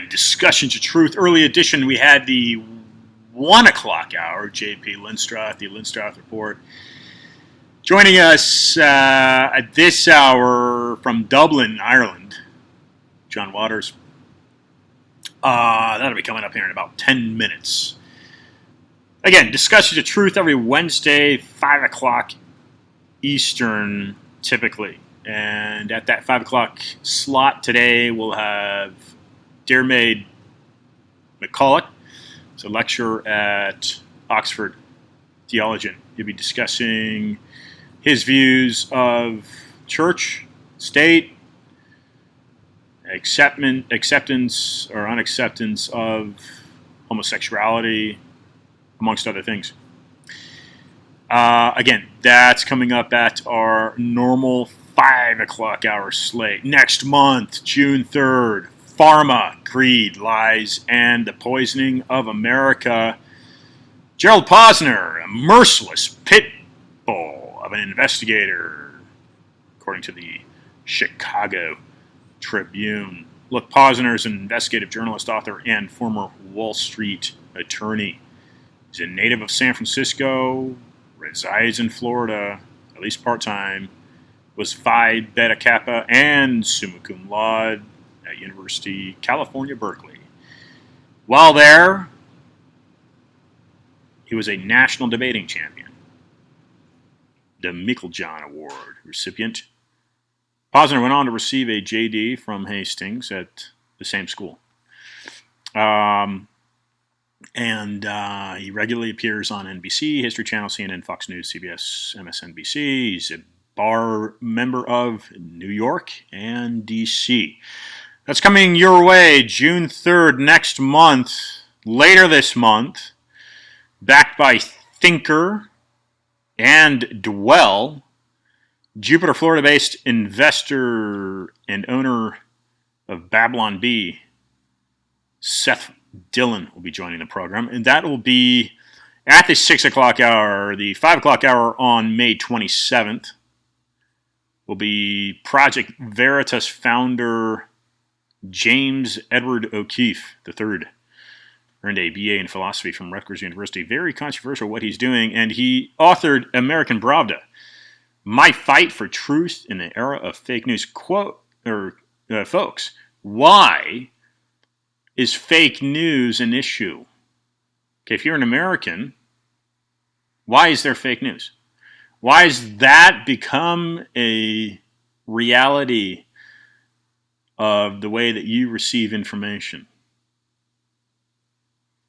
Discussions of Truth. Early edition, we had the 1 o'clock hour, JP Lindstroth, the Lindstroth Report. Joining us at this hour from Dublin, Ireland, John Waters. That'll be coming up here in about 10 minutes. Again, Discussions of Truth every Wednesday, 5 o'clock Eastern, typically. And at that 5 o'clock slot today, we'll have Diarmaid McCulloch. It's a lecturer at Oxford Theologian. He'll be discussing his views of church, state, acceptance or unacceptance of homosexuality, amongst other things. Again, that's coming up at our normal 5 o'clock hour slate. Next month, June 3rd, Pharma, Greed, Lies, and the Poisoning of America. Gerald Posner, a merciless pit bull of an investigator, according to the Chicago Tribune. Look, Posner is an investigative journalist, author, and former Wall Street attorney. He's a native of San Francisco, resides in Florida, at least part-time, was Phi Beta Kappa and summa cum laude at University California, Berkeley. While there, he was a national debating champion, the Meiklejohn Award recipient. Posner went on to receive a JD from Hastings at the same school. And he regularly appears on NBC, History Channel, CNN, Fox News, CBS, MSNBC. He's a bar member of New York and D.C. That's coming your way June 3rd next month, later this month, backed by Thinker and Dwell. Jupiter, Florida-based investor and owner of Babylon Bee, Seth Dillon, will be joining the program. And that will be at the 6 o'clock hour. The 5 o'clock hour on May 27th will be Project Veritas founder James Edward O'Keefe III. Earned a BA in philosophy from Rutgers University. Very controversial what he's doing. And he authored American Pravda, My Fight for Truth in the Era of Fake News. Folks, why is fake news an issue? Okay, if you're an American, why is there fake news? Why has that become a reality of the way that you receive information?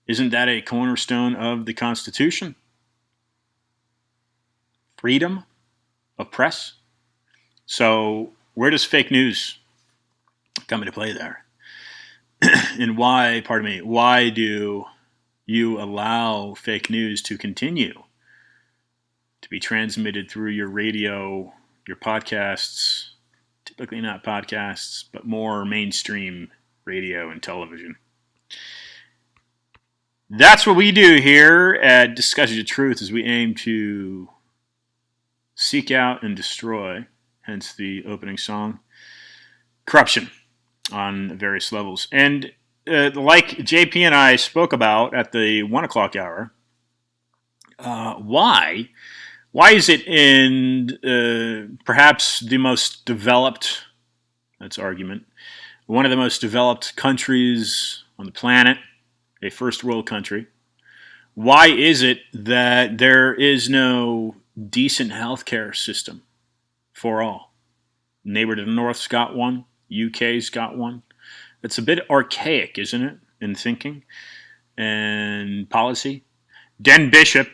Isn't that a cornerstone of the Constitution? Freedom of press? So where does fake news come into play there? And why do you allow fake news to continue to be transmitted through your radio, your podcasts, typically not podcasts, but more mainstream radio and television? That's what we do here at Discussions of Truth, is we aim to seek out and destroy, hence the opening song, corruption on various levels. And like JP and I spoke about at the 1 o'clock hour, why is it in perhaps the most developed, that's argument, one of the most developed countries on the planet, a first world country, why is it that there is no decent healthcare system for all? Neighbor to the north's got one. UK's got one. It's a bit archaic, isn't it? in thinking and policy. Den Bishop,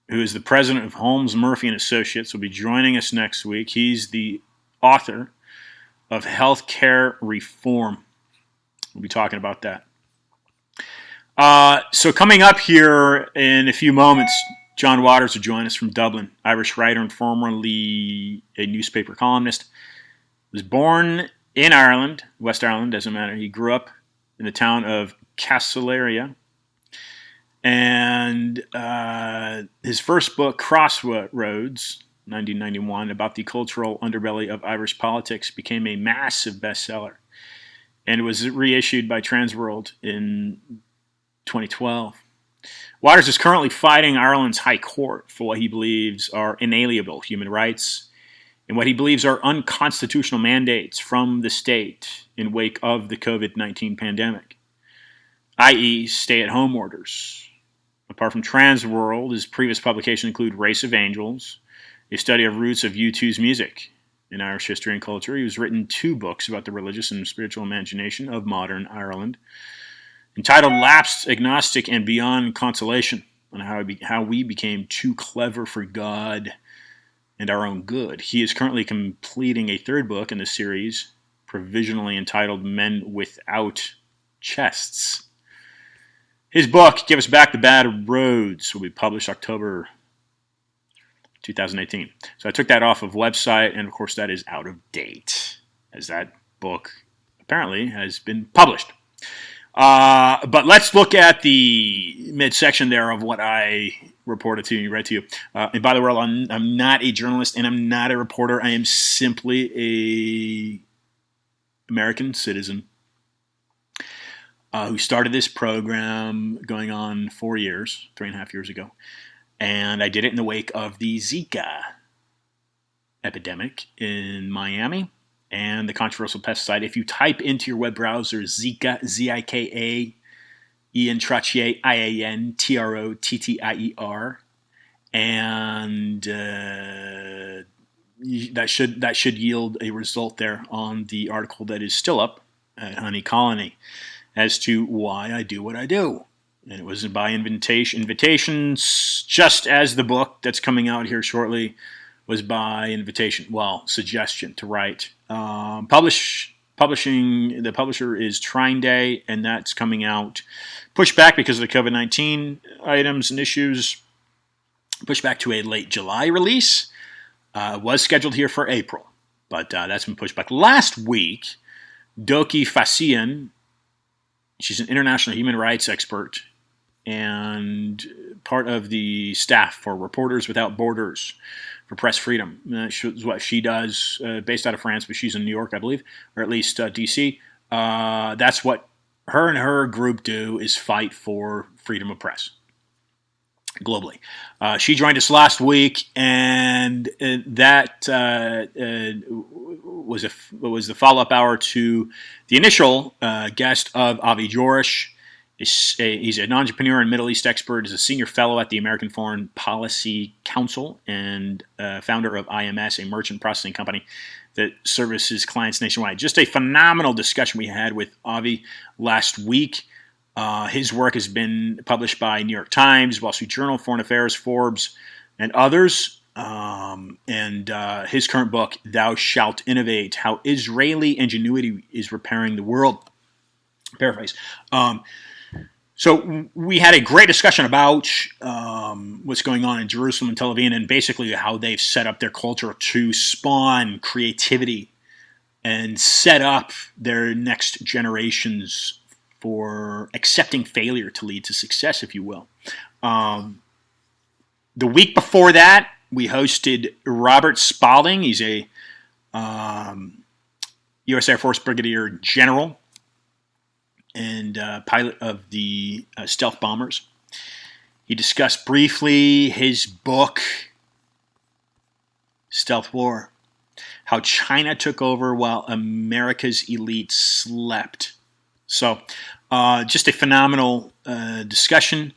who is the president of Holmes, Murphy and Associates, will be joining us next week. He's the author of Healthcare Reform. We'll be talking about that. So coming up here in a few moments, John Waters will join us from Dublin, Irish writer and formerly a newspaper columnist. Was born in Ireland, West Ireland, doesn't matter. He grew up in the town of Castlerea. And his first book, Crossroads, 1991, about the cultural underbelly of Irish politics, became a massive bestseller. And it was reissued by TransWorld in 2012. Waters is currently fighting Ireland's High Court for what he believes are inalienable human rights and what he believes are unconstitutional mandates from the state in wake of the COVID-19 pandemic, i.e. stay-at-home orders. Apart from TransWorld, his previous publications include Race of Angels, a study of roots of U2's music in Irish history and culture. He has written 2 books about the religious and spiritual imagination of modern Ireland, entitled Lapsed, Agnostic, and Beyond Consolation, on how we became too clever for God and our own good. He is currently completing a 3rd book in the series, provisionally entitled Men Without Chests. His book, Give Us Back the Bad Roads, will be published October 2018. So I took that off of website, and of course that is out of date, as that book apparently has been published. But let's look at the midsection there of what I reported to you and read to you. And by the way, I'm not a journalist and I'm not a reporter. I am simply a American citizen who started this program going on 4 years, 3.5 years ago. And I did it in the wake of the Zika epidemic in Miami and the controversial pesticide. If you type into your web browser Zika, Z-I-K-A, Ian Trottier, I-A-N, T-R-O-T-T-I-E-R, and that should yield a result there on the article that is still up at Honey Colony as to why I do what I do. And it was by invitations, just as the book that's coming out here shortly was by invitation, suggestion to write. Publishing, the publisher is Trine Day, and that's coming out. Pushed back because of the COVID-19 items and issues. Pushed back to a late July release. Was scheduled here for April, but that's been pushed back. Last week, Doki Fassian, she's an international human rights expert and part of the staff for Reporters Without Borders for press freedom. Is what she does, based out of France, but she's in New York, I believe, or at least D.C. That's what her and her group do, is fight for freedom of press globally. She joined us last week, and that was the follow-up hour to the initial guest of Avi Jorish. He's an entrepreneur and Middle East expert. He's a senior fellow at the American Foreign Policy Council and founder of IMS, a merchant processing company that services clients nationwide. Just a phenomenal discussion we had with Avi last week. His work has been published by New York Times, Wall Street Journal, Foreign Affairs, Forbes, and others. And his current book, Thou Shalt Innovate, How Israeli Ingenuity is Repairing the World. Paraphrase. So we had a great discussion about what's going on in Jerusalem and Tel Aviv, and basically how they've set up their culture to spawn creativity and set up their next generations for accepting failure to lead to success, if you will. The week before that, we hosted Robert Spalding. He's a U.S. Air Force Brigadier General and pilot of the stealth bombers. He discussed briefly his book, Stealth War, how China took over while America's elite slept. So just a phenomenal discussion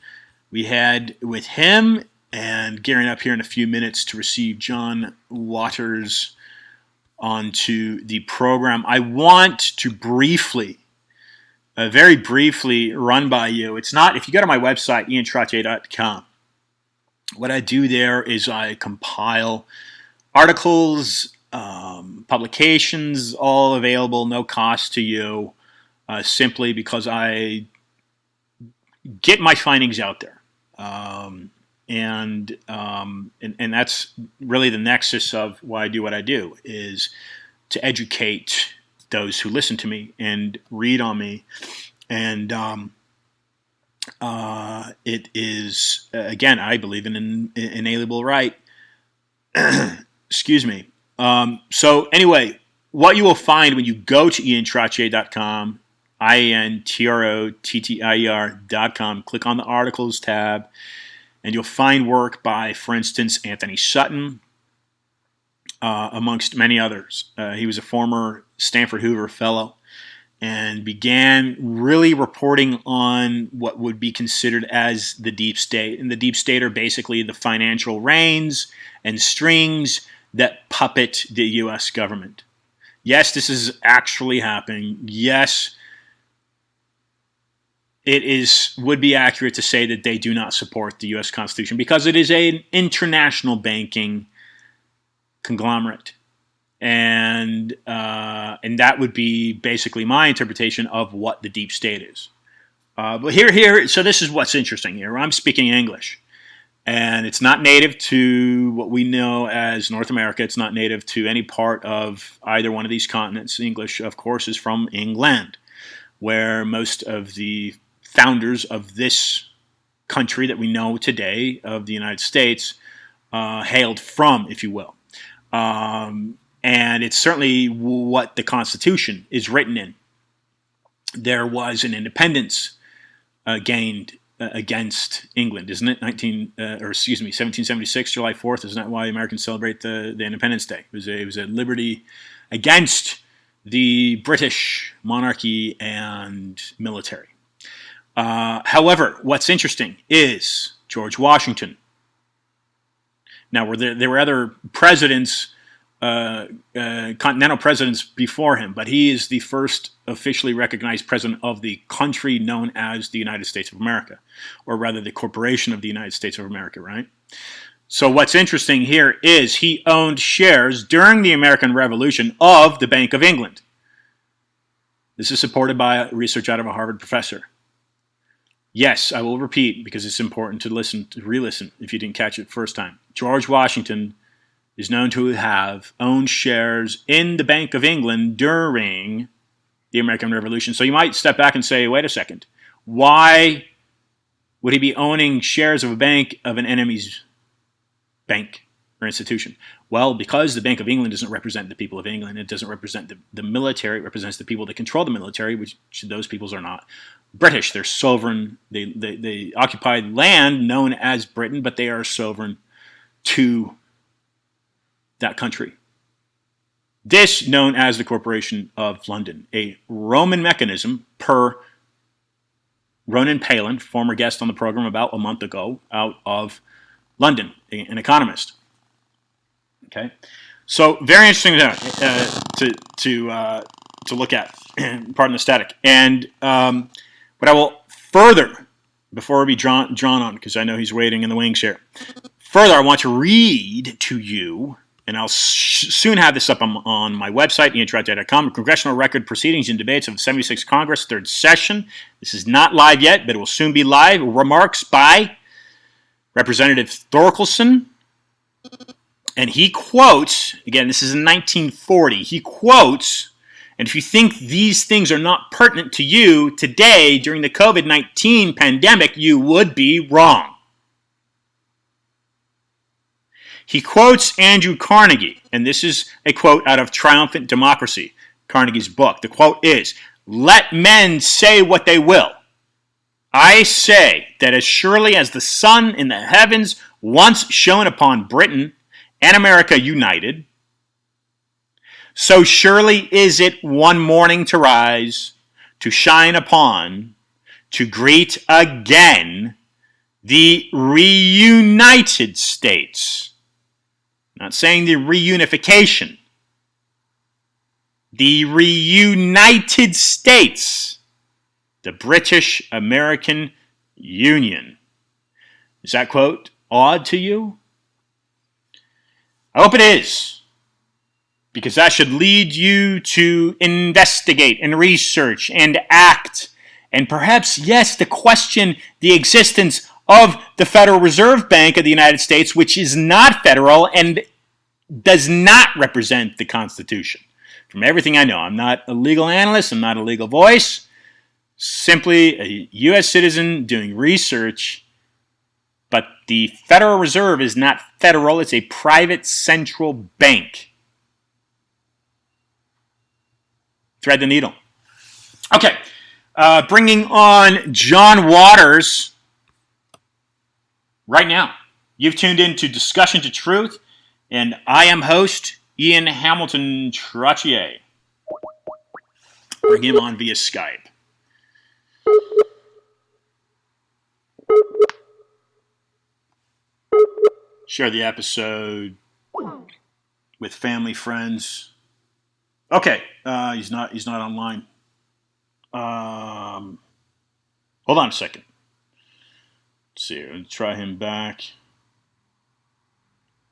we had with him, and gearing up here in a few minutes to receive John Waters onto the program. I want to briefly very briefly run by you. It's not, if you go to my website, iantrottier.com, what I do there is I compile articles, publications, all available, no cost to you, simply because I get my findings out there. And that's really the nexus of why I do what I do, is to educate those who listen to me and read on me. And it is, again, I believe in an inalienable right. Excuse me. So anyway, what you will find when you go to iantrottier.com, INTROTTIER.com, click on the articles tab, and you'll find work by, for instance, Anthony Sutton, amongst many others. He was a former Stanford Hoover Fellow and began really reporting on what would be considered as the deep state. And the deep state are basically the financial reins and strings that puppet the U.S. government. Yes, this is actually happening. Yes, would be accurate to say that they do not support the U.S. Constitution because it is an international banking conglomerate, and that would be basically my interpretation of what the deep state is. But here, so this is what's interesting here. I'm speaking English, and it's not native to what we know as North America. It's not native to any part of either one of these continents. English, of course, is from England, where most of the founders of this country that we know today, of the United States, hailed from, if you will. And it's certainly what the Constitution is written in. There was an independence gained against England, isn't it? 1776, July 4th. Isn't that why Americans celebrate the Independence Day? It was a liberty against the British monarchy and military. However, what's interesting is George Washington. Now, there were other presidents, continental presidents before him, but he is the first officially recognized president of the country known as the United States of America, or rather the Corporation of the United States of America, right? So what's interesting here is he owned shares during the American Revolution of the Bank of England. This is supported by research out of a Harvard professor. Yes, I will repeat because it's important to re-listen if you didn't catch it first time. George Washington is known to have owned shares in the Bank of England during the American Revolution. So you might step back and say, wait a second, why would he be owning shares of a bank of an enemy's bank or institution? Well, because the Bank of England doesn't represent the people of England. It doesn't represent the military. It represents the people that control the military, which those peoples are not British. They're sovereign. They occupy land known as Britain, but they are sovereign to that country. This known as the Corporation of London, a Roman mechanism per Ronan Palin, former guest on the program about a month ago, out of London, an economist. Okay, so very interesting to look at. Pardon the static. And but I will further, before we be drawn on, because I know he's waiting in the wings here. Further, I want to read to you, and I'll soon have this up on my website, iantrottier.com, Congressional Record Proceedings and Debates of the 76th Congress, 3rd Session. This is not live yet, but it will soon be live. Remarks by Representative Thorkelson. And he quotes, again, this is in 1940, he quotes, and if you think these things are not pertinent to you today during the COVID-19 pandemic, you would be wrong. He quotes Andrew Carnegie, and this is a quote out of Triumphant Democracy, Carnegie's book. The quote is, "Let men say what they will. I say that as surely as the sun in the heavens once shone upon Britain and America united, so surely is it one morning to rise, to shine upon, to greet again the reunited states." Not saying the reunification. The reunited states the British American Union. Is that quote odd to you? I hope it is, because that should lead you to investigate and research and act, and perhaps, yes, to question the existence of the Federal Reserve Bank of the United States, which is not federal and does not represent the Constitution. From everything I know, I'm not a legal analyst, I'm not a legal voice, simply a U.S. citizen doing research, but the Federal Reserve is not federal, it's a private central bank. Thread the needle. Okay, bringing on John Waters right now. You've tuned in to Discussion to Truth, and I am host Ian Hamilton Trottier. Bring him on via Skype. Share the episode with family, friends. Okay, he's not online. Hold on a second. Let's see. I'll try him back.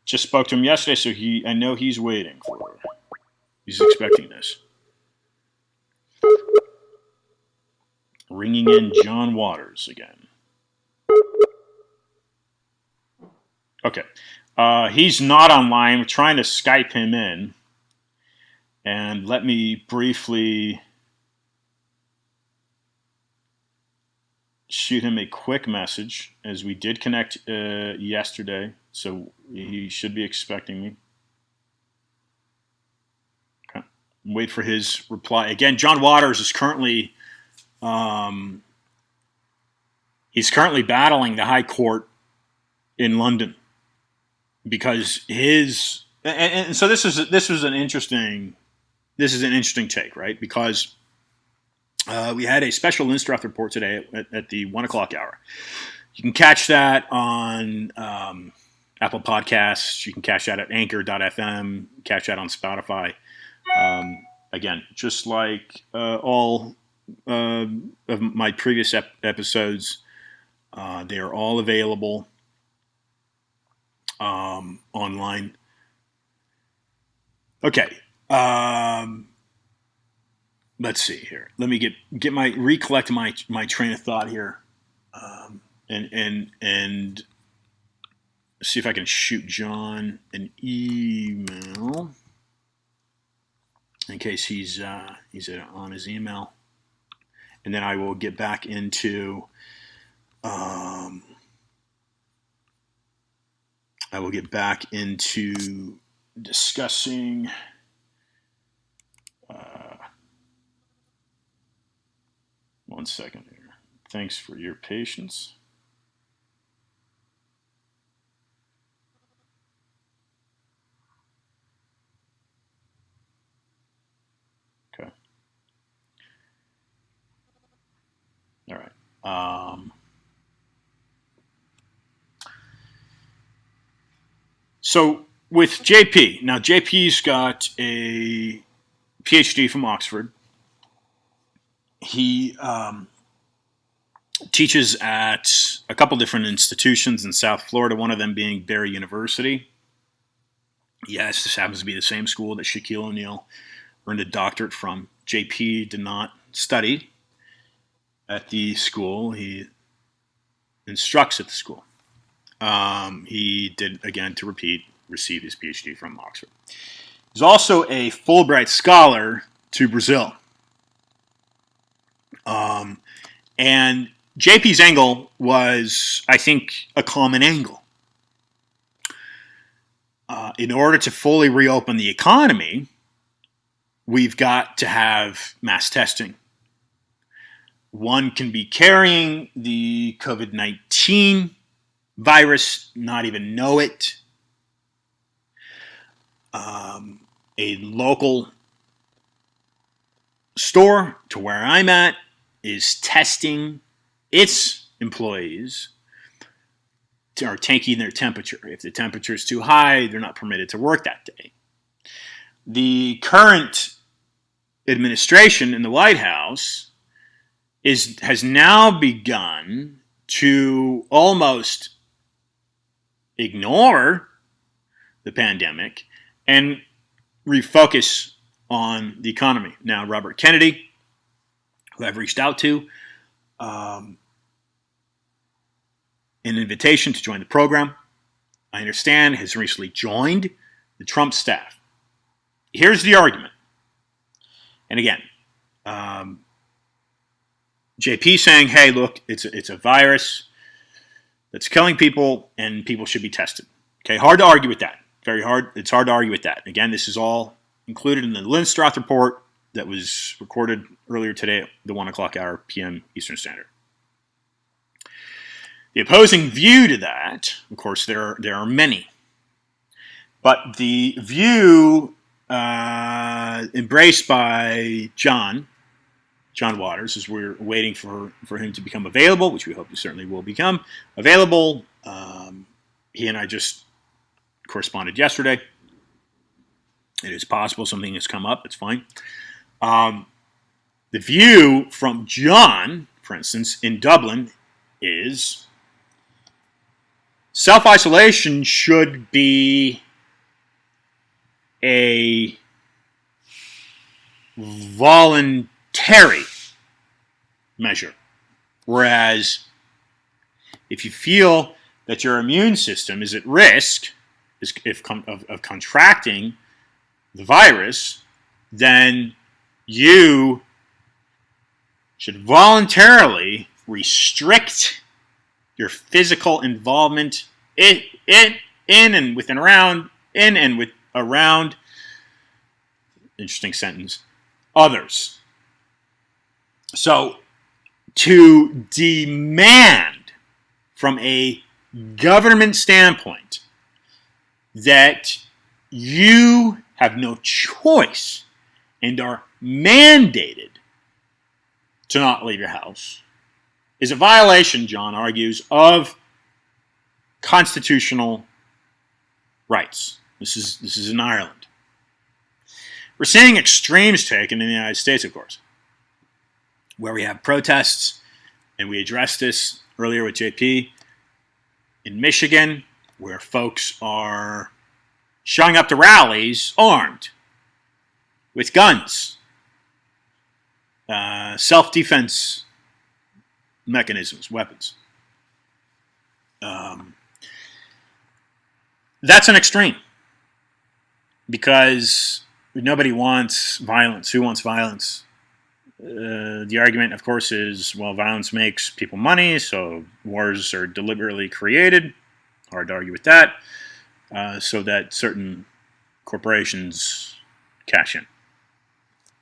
Just spoke to him yesterday, so I know he's waiting for it. He's expecting this. Ringing in John Waters again. Okay. He's not online. We're trying to Skype him in. And let me briefly shoot him a quick message, as we did connect yesterday, so he should be expecting me. Okay. Wait for his reply. Again, John Waters is currently he's currently battling the High Court in London, because his and so this is an interesting take, right? Because we had a special Lindstrath report today at the 1 o'clock hour. You can catch that on Apple Podcasts. You can catch that at anchor.fm. Catch that on Spotify. Again, just like all of my previous episodes, they are all available online. Okay. Let's see here. Let me recollect my train of thought here, and see if I can shoot John an email in case he's on his email, and then I will get back into discussing. One second here. Thanks for your patience. Okay. All right. So with JP, now JP's got a PhD from Oxford. He teaches at a couple different institutions in South Florida, one of them being Barry University. Yes, this happens to be the same school that Shaquille O'Neal earned a doctorate from. JP did not study at the school. He instructs at the school. He did, again, to repeat, receive his PhD from Oxford. He's also a Fulbright scholar to Brazil. And JP's angle was, I think, a common angle. In order to fully reopen the economy, we've got to have mass testing. One can be carrying the COVID-19 virus, not even know it. A local store to where I'm at is testing its employees, are taking their temperature. If the temperature is too high, they're not permitted to work that day. The current administration in the White House has now begun to almost ignore the pandemic and refocus on the economy. Now, Robert Kennedy, who I've reached out to, an invitation to join the program, I understand, has recently joined the Trump staff. Here's the argument. And again, JP saying, hey, look, it's a virus that's killing people and people should be tested. Okay, hard to argue with that. Very hard. It's hard to argue with that. Again, this is all included in the Lindstrath report that was recorded earlier today at the 1 o'clock hour p.m. Eastern Standard. The opposing view to that, of course, there are many. But the view embraced by John Waters, as we're waiting for him to become available, which we hope he certainly will become available. He and I just corresponded yesterday. It is possible something has come up. It's fine. The view from John, for instance, in Dublin is self-isolation should be a voluntary measure. Whereas if you feel that your immune system is at risk of contracting the virus, then you should voluntarily restrict your physical involvement in and with and around, in and with around, interesting sentence, others. So to demand from a government standpoint that you have no choice and are mandated to not leave your house is a violation, John argues, of constitutional rights. This is in Ireland. We're seeing extremes taken in the United States, of course, where we have protests, and we addressed this earlier with JP, in Michigan, where folks are showing up to rallies armed with guns, self-defense mechanisms, weapons. That's an extreme, because nobody wants violence. Who wants violence? The argument, of course, is, well, violence makes people money, so wars are deliberately created. Hard to argue with that. So that certain corporations cash in.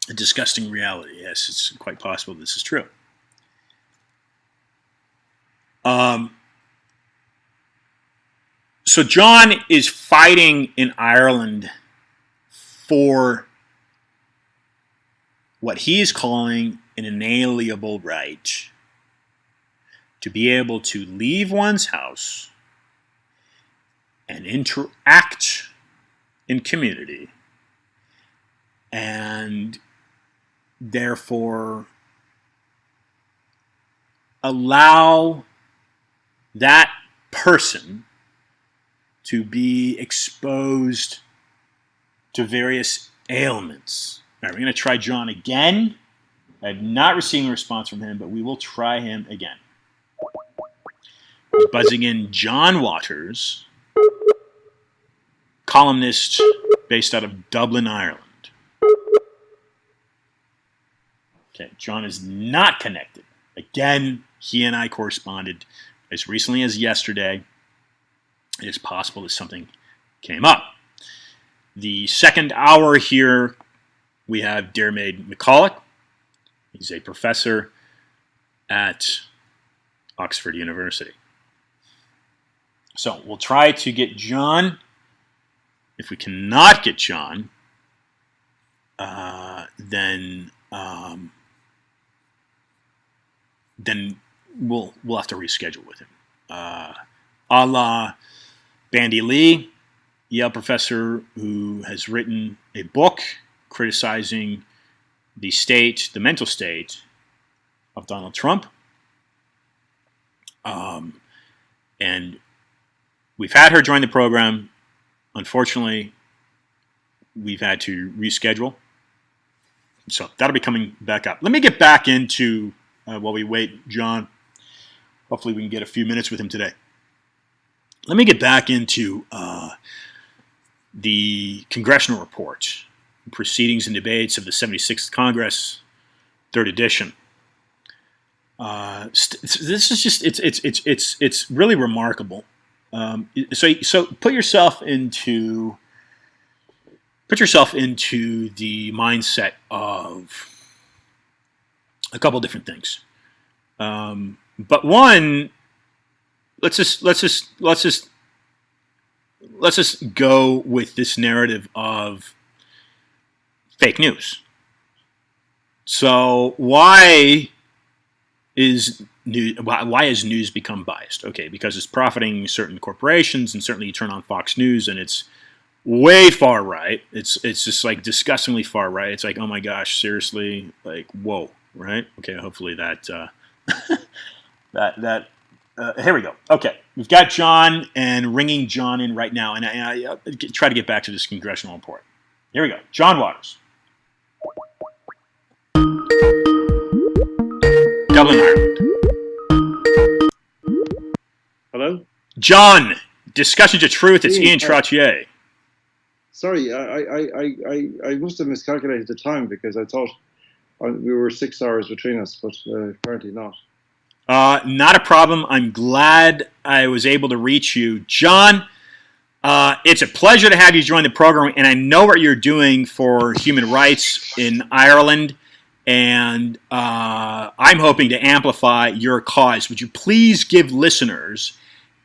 A disgusting reality. Yes, it's quite possible this is true. So John is fighting in Ireland for what he's calling an inalienable right to be able to leave one's house and interact in community, and therefore allow that person to be exposed to various ailments. All right, we're going to try John again. I have not received a response from him, but we will try him again. He's buzzing in. John Waters, columnist based out of Dublin, Ireland. Okay, John is not connected. Again, he and I corresponded as recently as yesterday. It is possible that something came up. The second hour here, we have Diarmaid McCulloch. He's a professor at Oxford University. So we'll try to get John. If we cannot get John, then we'll have to reschedule with him. A la Bandy Lee, Yale professor who has written a book criticizing the state, the mental state of Donald Trump. And we've had her join the program. Unfortunately, we've had to reschedule. So that'll be coming back up. Let me get back into, while we wait, John. Hopefully we can get a few minutes with him today. Let me get back into the congressional report, Proceedings and Debates of the 76th Congress, 3rd edition. This is just it's really remarkable. So put yourself into the mindset of a couple different things. But one, let's just go with this narrative of fake news. So why has news become biased? Okay, because it's profiting certain corporations, and certainly you turn on Fox News and it's way far right. It's just like disgustingly far right. It's like, oh my gosh, seriously, like whoa, right? Okay, hopefully that here we go. Okay, we've got John and ringing John in right now, and I try to get back to this congressional report. Here we go, John Waters. Dublin, Ireland. Hello? John, Discussions of Truth, it's Ian Trottier. Sorry, I must have miscalculated the time because I thought we were 6 hours between us, but apparently not. Not a problem. I'm glad I was able to reach you. John, it's a pleasure to have you join the program, and I know what you're doing for human rights in Ireland, and I'm hoping to amplify your cause. Would you please give listeners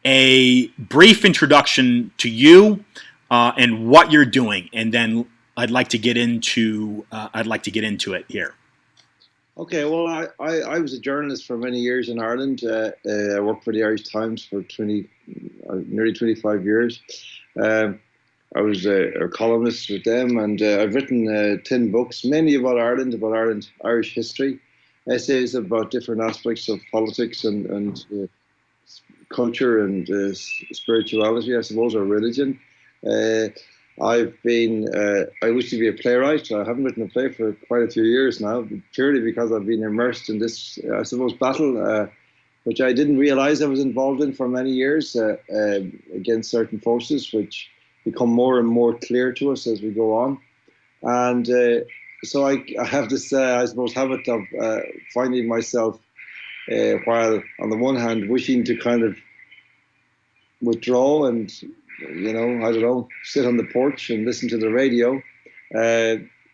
a brief introduction to you and what you're doing, and then I'd like to get into it here. Okay, well, I was a journalist for many years in Ireland. I worked for the Irish Times for nearly 25 years. I was a columnist with them, and I've written 10 books, mainly about Ireland, Irish history, essays about different aspects of politics and culture and spirituality, I suppose, or religion. I used to be a playwright. I haven't written a play for quite a few years now, purely because I've been immersed in this, I suppose, battle, which I didn't realize I was involved in for many years against certain forces, which become more and more clear to us as we go on. And so I have this, I suppose, habit of finding myself, while on the one hand wishing to kind of withdraw and, sit on the porch and listen to the radio,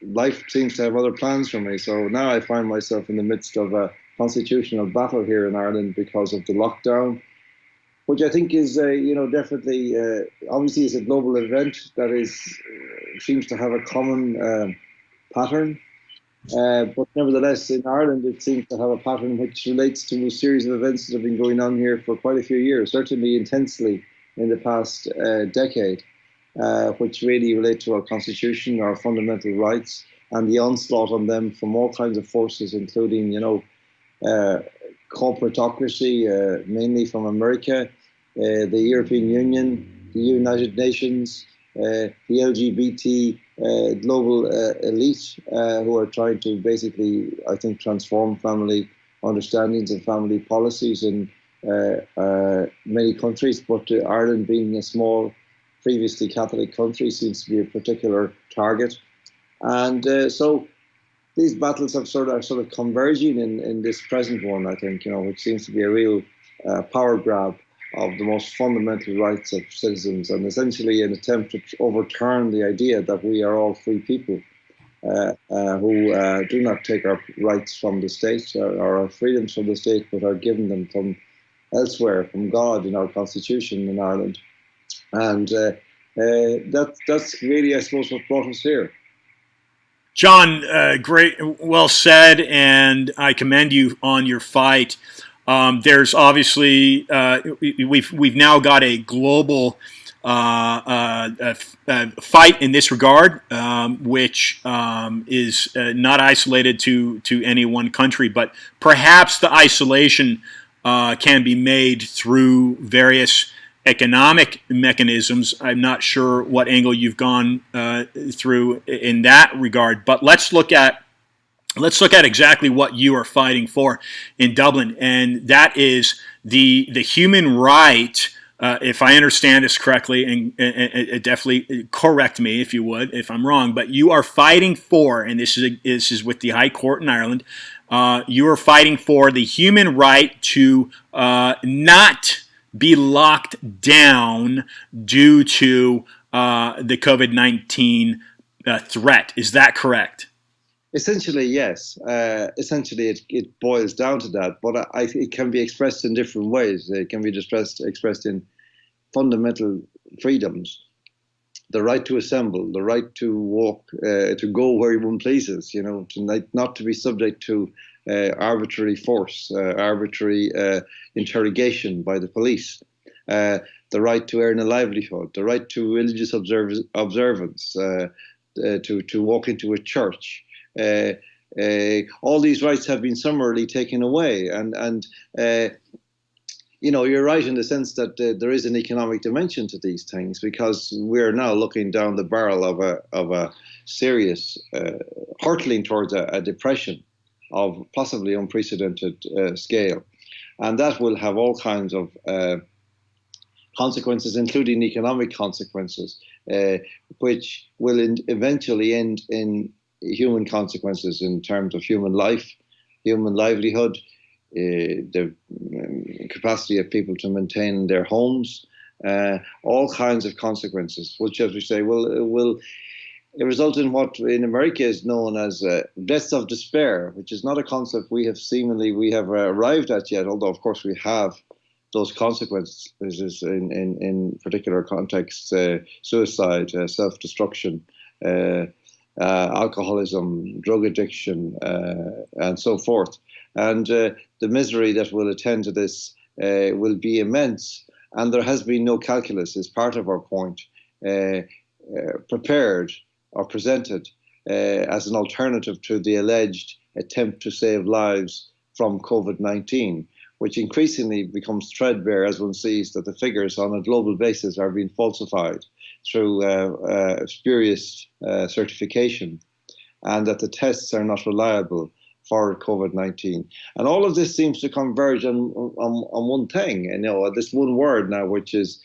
life seems to have other plans for me. So now I find myself in the midst of a constitutional battle here in Ireland because of the lockdown, which I think is, definitely, obviously is a global event that seems to have a common pattern. But nevertheless, in Ireland, it seems to have a pattern which relates to a series of events that have been going on here for quite a few years, certainly intensely in the past decade, which really relate to our constitution, our fundamental rights, and the onslaught on them from all kinds of forces, including, corporatocracy, mainly from America, the European Union, the United Nations, the LGBT global elite, who are trying to basically, I think, transform family understandings and family policies in many countries, but Ireland, being a small, previously Catholic country, seems to be a particular target. And so these battles are sort of converging in this present one, I think, which seems to be a real power grab of the most fundamental rights of citizens, and essentially an attempt to overturn the idea that we are all free people who do not take our rights from the state or our freedoms from the state, but are given them from elsewhere, from God in our constitution in Ireland. And that's really, I suppose, what brought us here. John, great, well said, and I commend you on your fight. There's obviously we've now got a global fight in this regard, which is not isolated to any one country, but perhaps the isolation can be made through various economic mechanisms. I'm not sure what angle you've gone through in that regard, but let's look at exactly what you are fighting for in Dublin, and that is the human right. If I understand this correctly, and definitely correct me if you would, if I'm wrong, but you are fighting for, and this is with the High Court in Ireland, you are fighting for the human right to not be locked down due to the COVID-19 threat. Is that correct? Essentially, yes. Essentially, it boils down to that, but it can be expressed in different ways. It can be expressed in fundamental freedoms: the right to assemble, the right to walk, to go where one pleases. To not to be subject to arbitrary force, arbitrary interrogation by the police. The right to earn a livelihood, the right to religious observance, to walk into a church. All these rights have been summarily taken away, and you're right in the sense that there is an economic dimension to these things, because we're now looking down the barrel of a serious hurtling towards a depression of possibly unprecedented scale, and that will have all kinds of consequences, including economic consequences, which will eventually end in human consequences in terms of human life, human livelihood, the capacity of people to maintain their homes, all kinds of consequences, which, as we say, will result in what in America is known as deaths of despair, which is not a concept we have arrived at yet, although of course we have those consequences in particular contexts: suicide, self-destruction, alcoholism, drug addiction, and so forth. And the misery that will attend to this will be immense. And there has been no calculus, as part of our point, prepared or presented as an alternative to the alleged attempt to save lives from COVID-19, which increasingly becomes threadbare as one sees that the figures on a global basis are being falsified through spurious certification, and that the tests are not reliable for COVID-19. And all of this seems to converge on one thing, this one word now, which is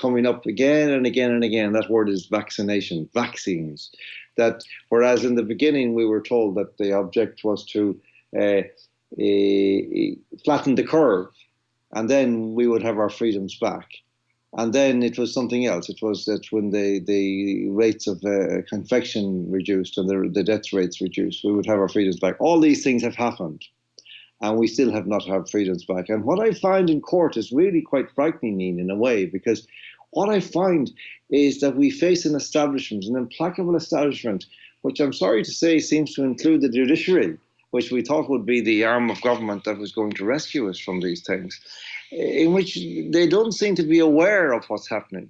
coming up again and again and again. That word is vaccination, vaccines. That whereas in the beginning we were told that the object was to flatten the curve, and then we would have our freedoms back. And then it was something else. It was that when the rates of infection reduced and the death rates reduced, we would have our freedoms back. All these things have happened, and we still have not had freedoms back. And what I find in court is really quite frightening in a way, because what I find is that we face an establishment, an implacable establishment, which I'm sorry to say seems to include the judiciary, which we thought would be the arm of government that was going to rescue us from these things, in which they don't seem to be aware of what's happening,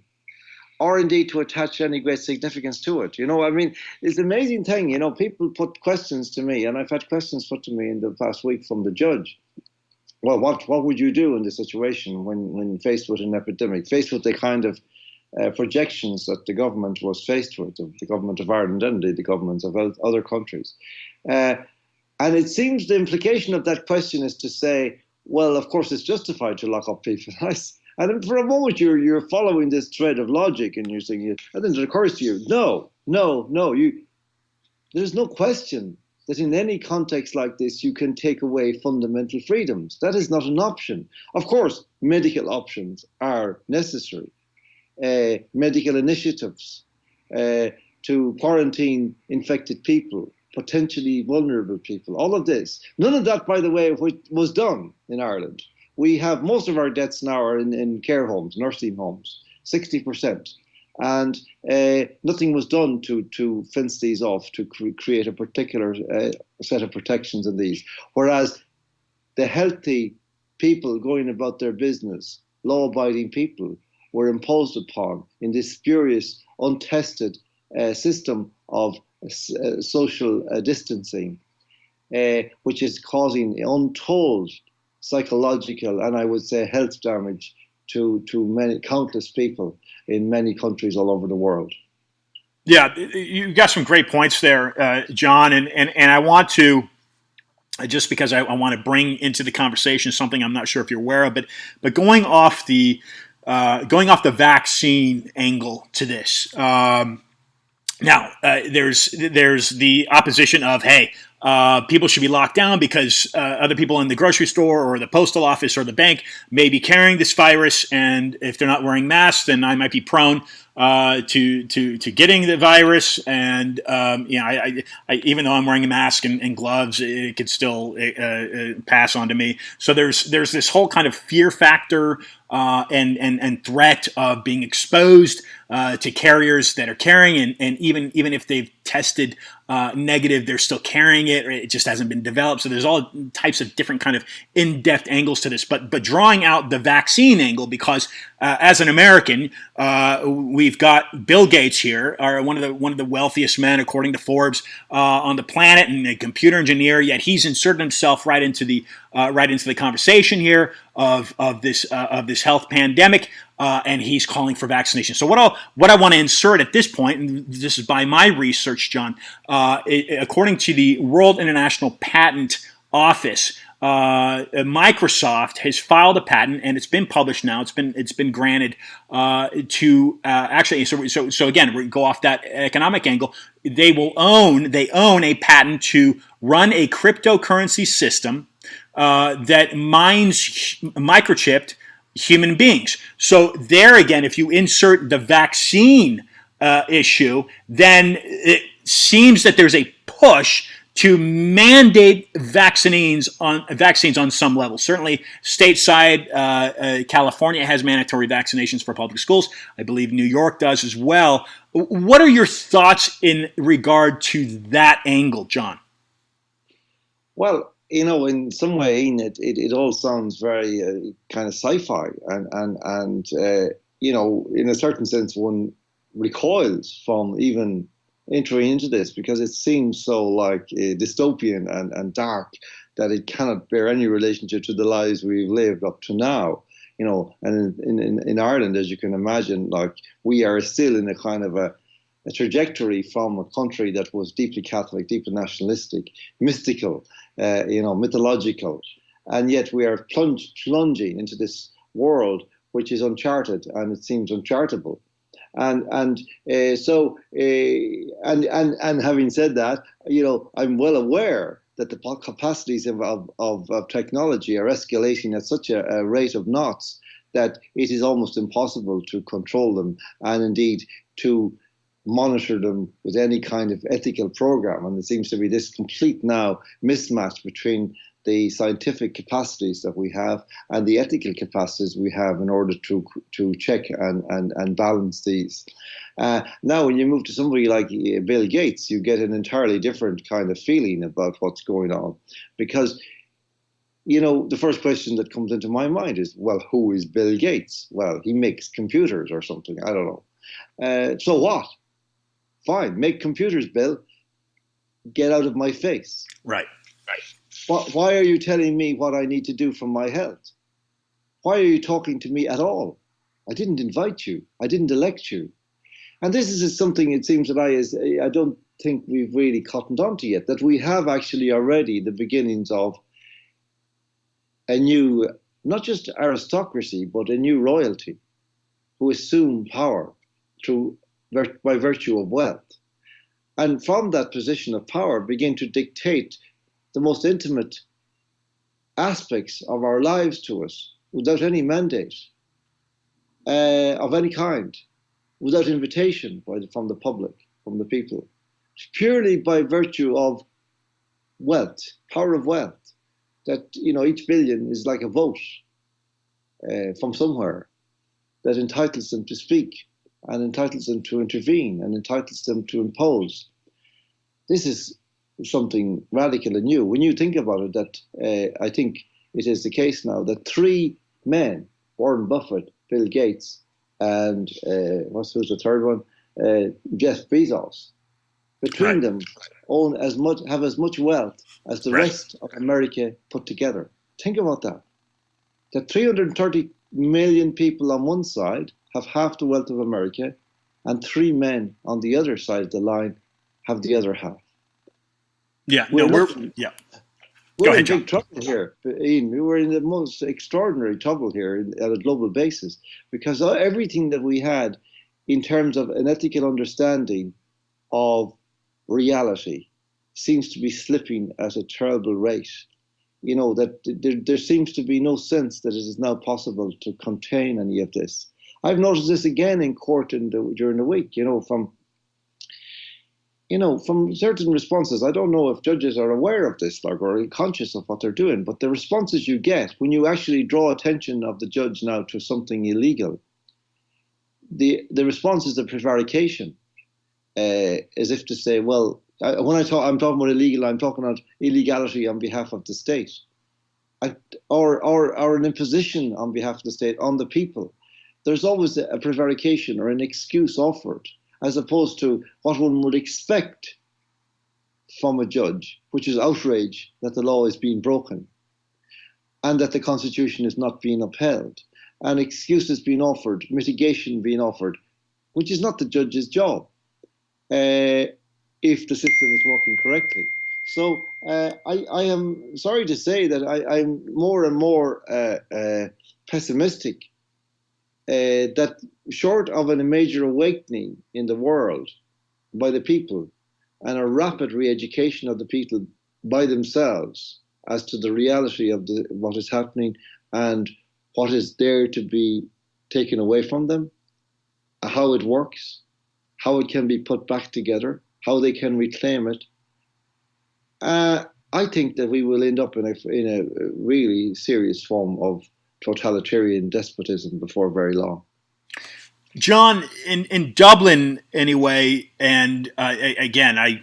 or indeed to attach any great significance to it. It's an amazing thing. People put questions to me, and I've had questions put to me in the past week from the judge. Well, what would you do in this situation when faced with an epidemic, faced with the kind of projections that the government was faced with, the government of Ireland and indeed the governments of other countries? And it seems the implication of that question is to say, well, of course, it's justified to lock up people. And for a moment, you're following this thread of logic, and you're saying, and then it occurs to you, no. There's no question that in any context like this, you can take away fundamental freedoms. That is not an option. Of course, medical options are necessary. Medical initiatives to quarantine infected people, potentially vulnerable people, all of this. None of that, by the way, was done in Ireland. We have most of our deaths now are in care homes, nursing homes, 60%. And nothing was done to fence these off, to create a particular set of protections in these. Whereas the healthy people going about their business, law-abiding people, were imposed upon in this spurious, untested system of social distancing, which is causing untold psychological and I would say health damage to many countless people in many countries all over the world. Yeah, you got some great points there, John, and I want to, just because I want to bring into the conversation something I'm not sure if you're aware of, but going off the vaccine angle to this. Now, there's the opposition of, hey, people should be locked down because other people in the grocery store or the postal office or the bank may be carrying this virus, and if they're not wearing masks, then I might be prone to getting the virus. And I even though I'm wearing a mask and gloves, it could still pass on to me. So there's this whole kind of fear factor and threat of being exposed to carriers that are carrying, and even if they've tested negative, they're still carrying it. It just hasn't been developed. So there's all types of different kind of in-depth angles to this. But drawing out the vaccine angle, because as an American, we've got Bill Gates here, one of the wealthiest men according to Forbes on the planet, and a computer engineer. Yet he's inserted himself right into the conversation here of this health pandemic. And he's calling for vaccination. So what I want to insert at this point, and this is by my research, John, according to the World International Patent Office, Microsoft has filed a patent, and it's been published now. It's been granted to actually. So again, we go off that economic angle. They own a patent to run a cryptocurrency system that mines microchipped human beings. So there again, if you insert the vaccine issue, then it seems that there's a push to mandate vaccines on some level. Certainly, stateside, California has mandatory vaccinations for public schools. I believe New York does as well. What are your thoughts in regard to that angle, John? Well, in some way, it all sounds very kind of sci-fi, and in a certain sense, one recoils from even entering into this because it seems so like dystopian and dark that it cannot bear any relationship to the lives we've lived up to now. And in Ireland, as you can imagine, like we are still in a kind of a trajectory from a country that was deeply Catholic, deeply nationalistic, mystical, mythological, and yet we are plunging into this world which is uncharted and it seems unchartable. And having said that, I'm well aware that the capacities of technology are escalating at such a rate of knots that it is almost impossible to control them and indeed to monitor them with any kind of ethical program. And there seems to be this complete now mismatch between the scientific capacities that we have and the ethical capacities we have in order to check and balance these. Now, when you move to somebody like Bill Gates, you get an entirely different kind of feeling about what's going on. Because, the first question that comes into my mind is, well, who is Bill Gates? Well, he makes computers or something. I don't know. So what? Fine, make computers, Bill. Get out of my face. Right. Why are you telling me what I need to do for my health? Why are you talking to me at all? I didn't invite you. I didn't elect you. And this is something it seems that I don't think we've really cottoned onto yet, that we have actually already the beginnings of a new, not just aristocracy, but a new royalty who assume power by virtue of wealth. And from that position of power begin to dictate the most intimate aspects of our lives to us without any mandate of any kind, without invitation from the public, from the people, purely by virtue of wealth, power of wealth, that each billion is like a vote from somewhere that entitles them to speak and entitles them to intervene and entitles them to impose. This is something radical and new. When you think about it, that I think it is the case now that three men, Warren Buffett, Bill Gates, and who's the third one? Jeff Bezos. Between them, have as much wealth as the rest of America put together. Think about that. The 330 million people on one side have half the wealth of America, and 3 men on the other side of the line have the other half. Yeah, we're in John. big trouble here, Ian. We're in the most extraordinary trouble here at a global basis, because everything that we had in terms of an ethical understanding of reality seems to be slipping at a terrible rate. That there seems to be no sense that it is now possible to contain any of this. I've noticed this again in court during the week, from certain responses. I don't know if judges are aware of this, or conscious of what they're doing, but the responses you get when you actually draw attention of the judge now to something illegal, the response is a prevarication, as if to say, well, when I'm talking about illegal, I'm talking about illegality on behalf of the state, or an imposition on behalf of the state on the people. There's always a prevarication or an excuse offered, as opposed to what one would expect from a judge, which is outrage that the law is being broken and that the Constitution is not being upheld, and excuses being offered, mitigation being offered, which is not the judge's job if the system is working correctly. So I am sorry to say that I'm more and more pessimistic that short of a major awakening in the world by the people and a rapid re-education of the people by themselves as to the reality of what is happening and what is there to be taken away from them, how it works, how it can be put back together, how they can reclaim it, I think that we will end up in a really serious form of totalitarian despotism before very long. John, in Dublin anyway, and again, I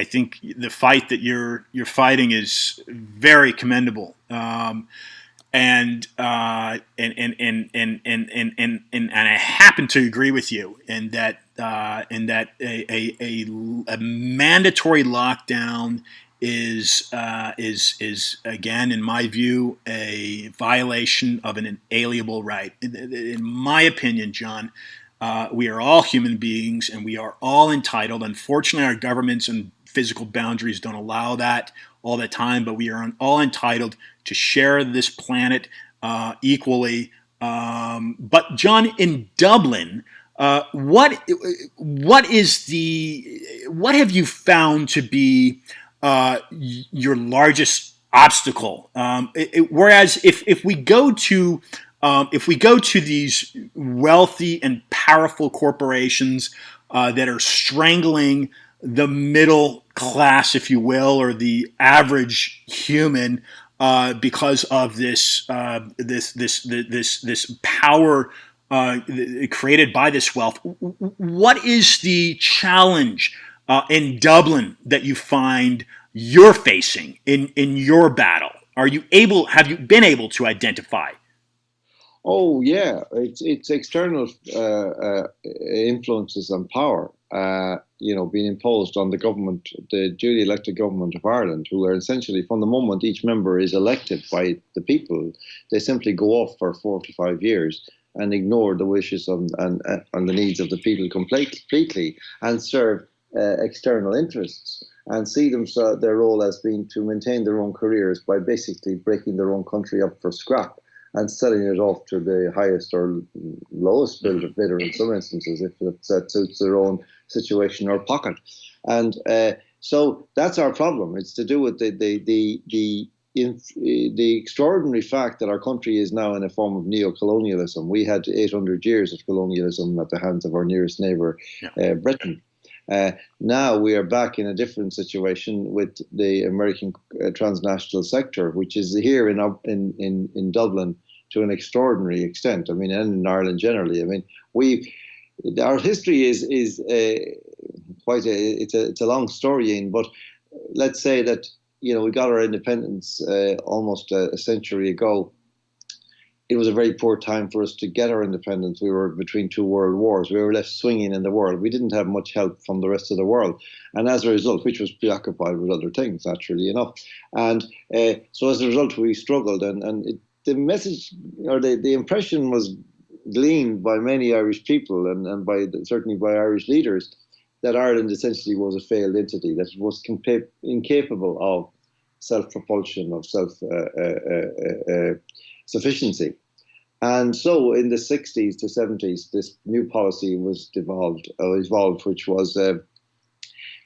think the fight that you're fighting is very commendable, and I happen to agree with you in that a mandatory lockdown is again, in my view, a violation of an inalienable right. In my opinion, John, we are all human beings and we are all entitled. Unfortunately, our governments and physical boundaries don't allow that all the time, but we are all entitled to share this planet equally. But John, in Dublin, what have you found to be your largest obstacle? Whereas if we go to these wealthy and powerful corporations that are strangling the middle class, if you will, or the average human, because of this power created by this wealth, what is the challenge in Dublin that you find you're facing in your battle? Have you been able to identify? Oh yeah, it's external influences and power, being imposed on the government, the duly elected government of Ireland, who are essentially, from the moment each member is elected by the people, they simply go off for 4 to 5 years and ignore the wishes and the needs of the people completely, and serve external interests, and see their role as being to maintain their own careers by basically breaking their own country up for scrap and selling it off to the highest or lowest bidder in some instances, if that suits their own situation or pocket. And so that's our problem. It's to do with the extraordinary fact that our country is now in a form of neo-colonialism. We had 800 years of colonialism at the hands of our nearest neighbour, Britain. Now we are back in a different situation with the American transnational sector, which is here in Dublin to an extraordinary extent. I mean, and in Ireland generally. I mean, our history is it's a long story, Ian, but let's say that we got our independence almost a century ago. it was a very poor time for us to get our independence. We were between two world wars. We were left swinging in the world. We didn't have much help from the rest of the world. And as a result, which was preoccupied with other things, naturally enough. And so as a result, we struggled. The message, or the impression was gleaned by many Irish people and certainly by Irish leaders, that Ireland essentially was a failed entity, that it was incapable of self-propulsion, of self-sufficiency. And so in the 60s to 70s, this new policy was evolved, which was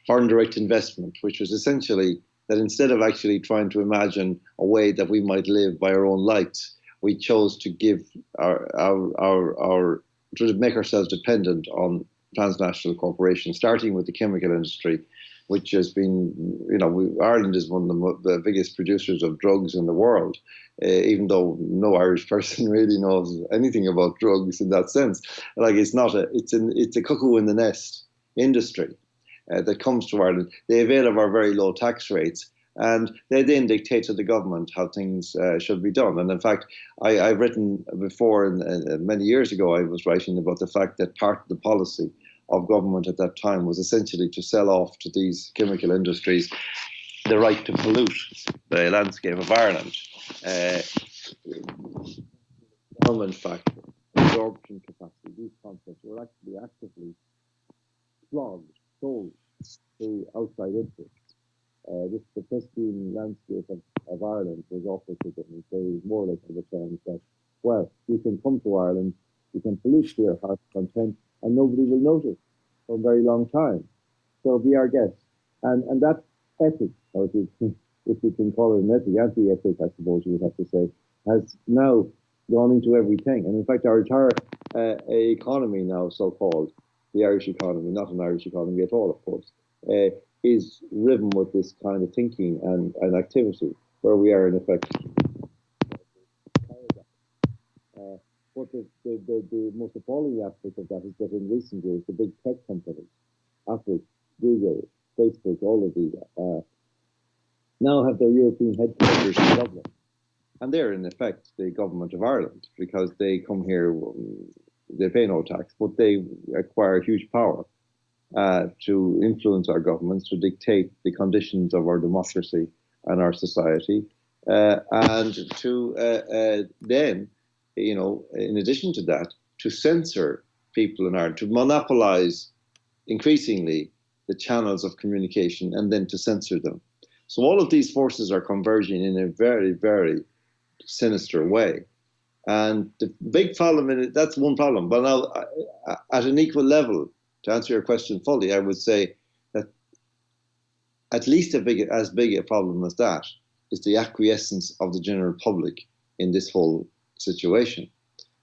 foreign direct investment, which was essentially that instead of actually trying to imagine a way that we might live by our own lights, we chose to give to make ourselves dependent on transnational corporations, starting with the chemical industry, which has been, Ireland is one of the biggest producers of drugs in the world, even though no Irish person really knows anything about drugs in that sense. Like it's a cuckoo in the nest industry that comes to Ireland. They avail of our very low tax rates, and they then dictate to the government how things should be done. And in fact, I've written before, many years ago, I was writing about the fact that part of the policy of government at that time was essentially to sell off to these chemical industries the right to pollute the landscape of Ireland. Government factor, absorption capacity, these concepts were actually actively flogged, sold to outside interests. The pristine landscape of Ireland was offered to them. They more like the terms that, well, you can come to Ireland, you can pollute to your heart's content, and nobody will notice for a very long time. So be our guest. And that ethic, or if you can call it an ethic, anti-ethic, I suppose you would have to say, has now gone into everything. And in fact, our entire economy now, so-called, the Irish economy, not an Irish economy at all, of course, is riven with this kind of thinking and activity, where we are in effect. But the most appalling aspect of that is that in recent years, the big tech companies, Apple, Google, Facebook, all of these, now have their European headquarters in Dublin. And they're in effect the government of Ireland, because they come here, they pay no tax, but they acquire huge power to influence our governments, to dictate the conditions of our democracy and our society, and to then, in addition to that, to censor people in Ireland, to monopolize increasingly the channels of communication, and then to censor them. So all of these forces are converging in a very, very sinister way. And the big problem in it, that's one problem. But now, at an equal level, to answer your question fully, I would say that at least as big a problem as that is the acquiescence of the general public in this whole situation.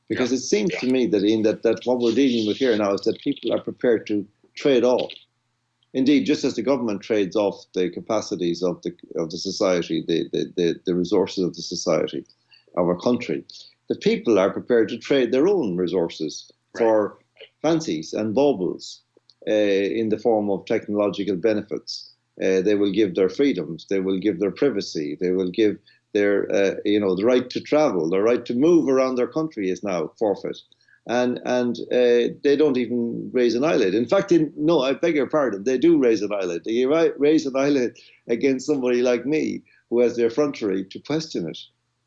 Because it seems to me that what we're dealing with here now is that people are prepared to trade off. Indeed, just as the government trades off the capacities of the society, the resources of the society, of our country, the people are prepared to trade their own resources for fancies and baubles in the form of technological benefits. They will give their freedoms, they will give their privacy, they will give their, the right to travel, the right to move around their country is now forfeit. And they don't even raise an eyelid. In fact, I beg your pardon, they do raise an eyelid. They raise an eyelid against somebody like me who has the effrontery to question it.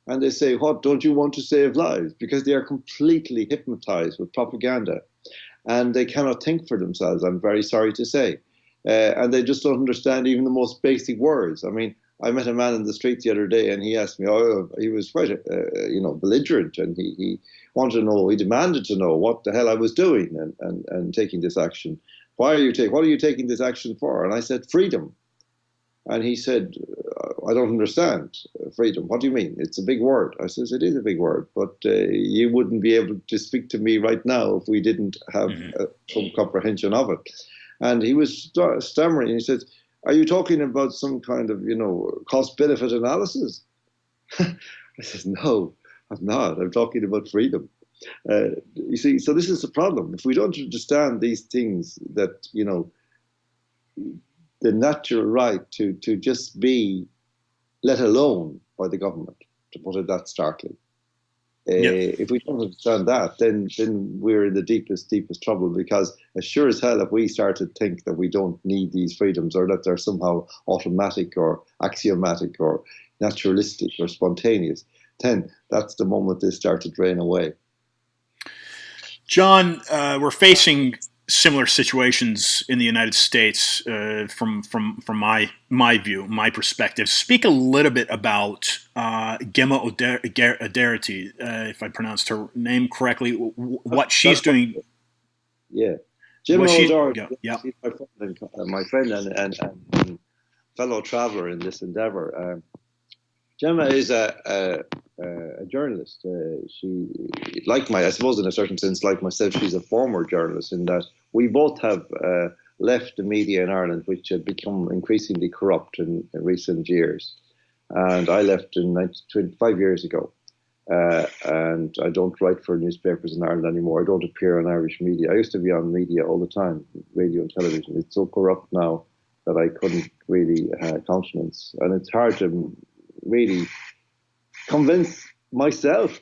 And they say, what, don't you want to save lives? Because they are completely hypnotized with propaganda. And they cannot think for themselves, I'm very sorry to say. And they just don't understand even the most basic words. I mean, I met a man in the street the other day, and he asked me, he was quite, belligerent, and he wanted to know, he demanded to know what the hell I was doing and taking this action. What are you taking this action for? And I said, freedom. And he said, I don't understand freedom. What do you mean? It's a big word. I says, it is a big word, but you wouldn't be able to speak to me right now if we didn't have some comprehension of it. And he was stammering. He said, are you talking about some kind of, cost-benefit analysis? I said, no, I'm not. I'm talking about freedom. You see, so this is the problem. If we don't understand these things, that, the natural right to just be let alone by the government, to put it that starkly, Yeah. If we don't understand that, then we're in the deepest trouble, because as sure as hell, if we start to think that we don't need these freedoms, or that they're somehow automatic or axiomatic or naturalistic or spontaneous, then that's the moment they start to drain away. John, we're facing similar situations in the United States from my view, my perspective. Speak a little bit about Gemma O'Doherty, if I pronounced her name correctly. What she's doing? Yeah, Gemma O'Doherty. Yeah. She's my friend and fellow traveller in this endeavour. Gemma is a journalist. She, I suppose, in a certain sense, like myself, she's a former journalist, in that we both have left the media in Ireland, which had become increasingly corrupt in recent years. And I left 25 years ago. And I don't write for newspapers in Ireland anymore. I don't appear on Irish media. I used to be on media all the time, radio and television. It's so corrupt now that I couldn't really countenance. And it's hard to really convince myself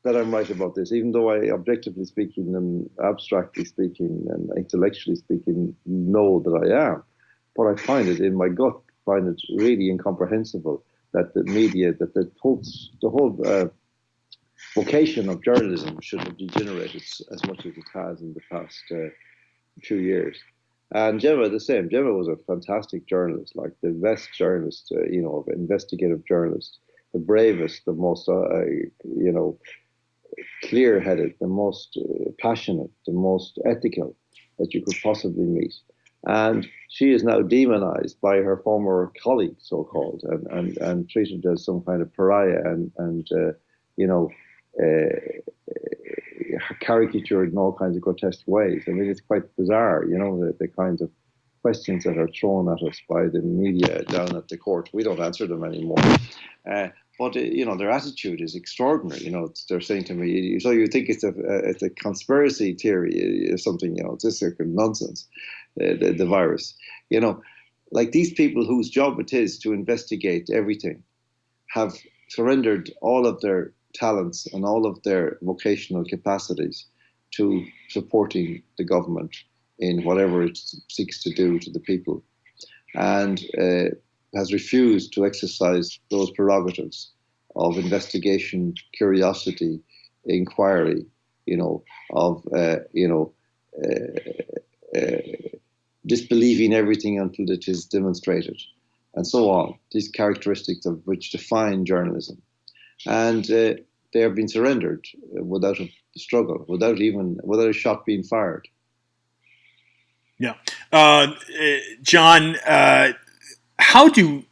that I'm right about this, even though I, objectively speaking and abstractly speaking and intellectually speaking, know that I am. But I find it in my gut, find it really incomprehensible that the media, that the whole vocation of journalism should have degenerated as much as it has in the past few years. And Gemma, the same. Gemma was a fantastic journalist, like the best journalist, investigative journalist, the bravest, the most, clear-headed, the most passionate, the most ethical that you could possibly meet. And she is now demonized by her former colleague, so-called, and treated as some kind of pariah and caricatured in all kinds of grotesque ways. I mean, it's quite bizarre, the kinds of questions that are thrown at us by the media down at the court. We don't answer them anymore. But their attitude is extraordinary. They're saying to me, "So you think it's a conspiracy theory or something? It's just nonsense, the virus." Like these people whose job it is to investigate everything have surrendered all of their talents and all of their vocational capacities to supporting the government in whatever it seeks to do to the people, and has refused to exercise those prerogatives of investigation, curiosity, inquiry, of disbelieving everything until it is demonstrated, and so on. These characteristics of which define journalism. And they have been surrendered without a struggle, without a shot being fired. Yeah, John. How do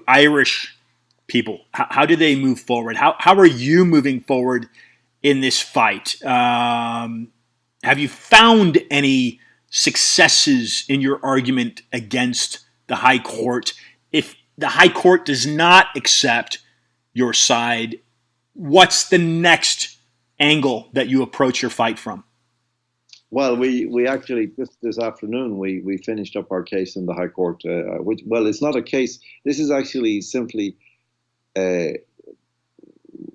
Irish people? How do they move forward? How are you moving forward in this fight? Have you found any successes in your argument against the High Court? If the High Court does not accept your side, what's the next angle that you approach your fight from? Well, we actually this afternoon we finished up our case in the High Court. It's not a case. This is actually simply a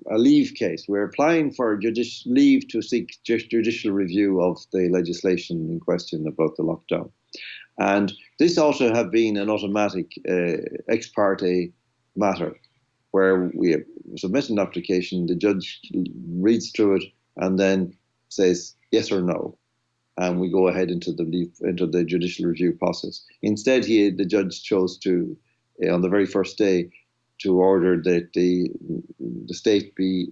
leave case. We're applying for leave to seek judicial review of the legislation in question about the lockdown, and this ought to have been an automatic ex parte matter, where we submit an application, the judge reads through it, and then says yes or no, and we go ahead into the judicial review process. Instead, the judge chose to, on the very first day, to order that the state be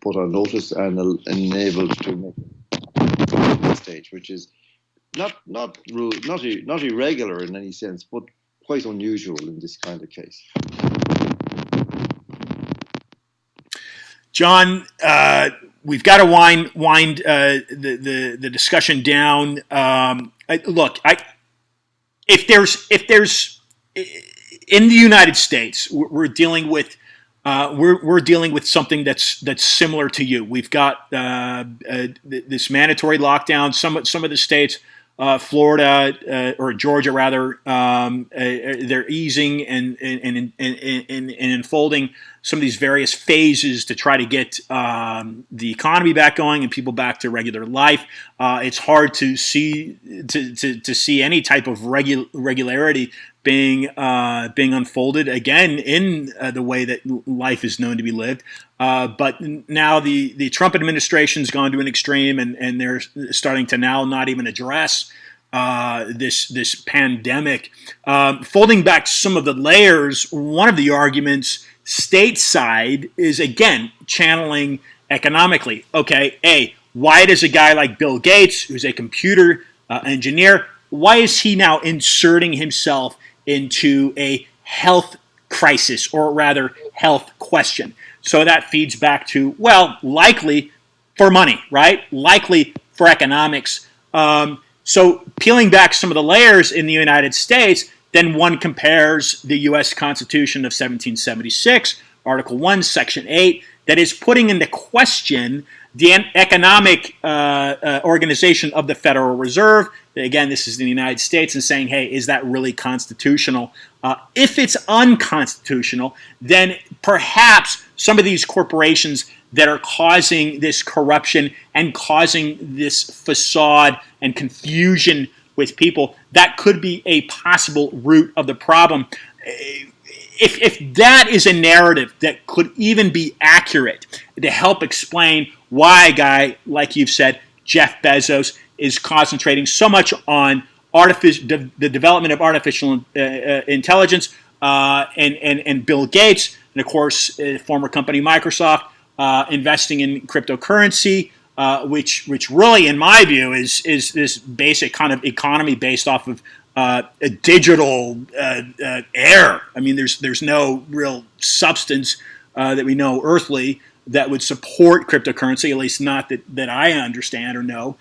put on notice and enabled to make the stage, which is not irregular in any sense, but quite unusual in this kind of case. John, we've got to wind the discussion down. If there's in the United States, we're dealing with something that's similar to you. We've got this mandatory lockdown. Some of the states, Florida or Georgia rather, they're easing and unfolding some of these various phases to try to get the economy back going and people back to regular life. It's hard to see see any type of regularity being unfolded again in the way that life is known to be lived. But now the Trump administration's gone to an extreme, and they're starting to now not even address this pandemic. Folding back some of the layers, one of the arguments stateside is, again, channeling economically. Okay, why does a guy like Bill Gates, who's a computer engineer, why is he now inserting himself into a health crisis, or rather health question? So that feeds back to, well, likely for money, right? Likely for economics. So peeling back some of the layers in the United States, then one compares the U.S. Constitution of 1776, Article 1, Section 8, that is putting into question the economic organization of the Federal Reserve. Again, this is in the United States, and saying, hey, is that really constitutional? If it's unconstitutional, then perhaps some of these corporations that are causing this corruption and causing this facade and confusion with people, that could be a possible root of the problem. If that is a narrative that could even be accurate to help explain why a guy, like you've said, Jeff Bezos, is concentrating so much on the development of artificial intelligence, and Bill Gates, and of course, former company Microsoft, investing in cryptocurrency, which really, in my view, is this basic kind of economy based off of a digital air. I mean, there's no real substance that we know earthly that would support cryptocurrency, at least not that I understand or know.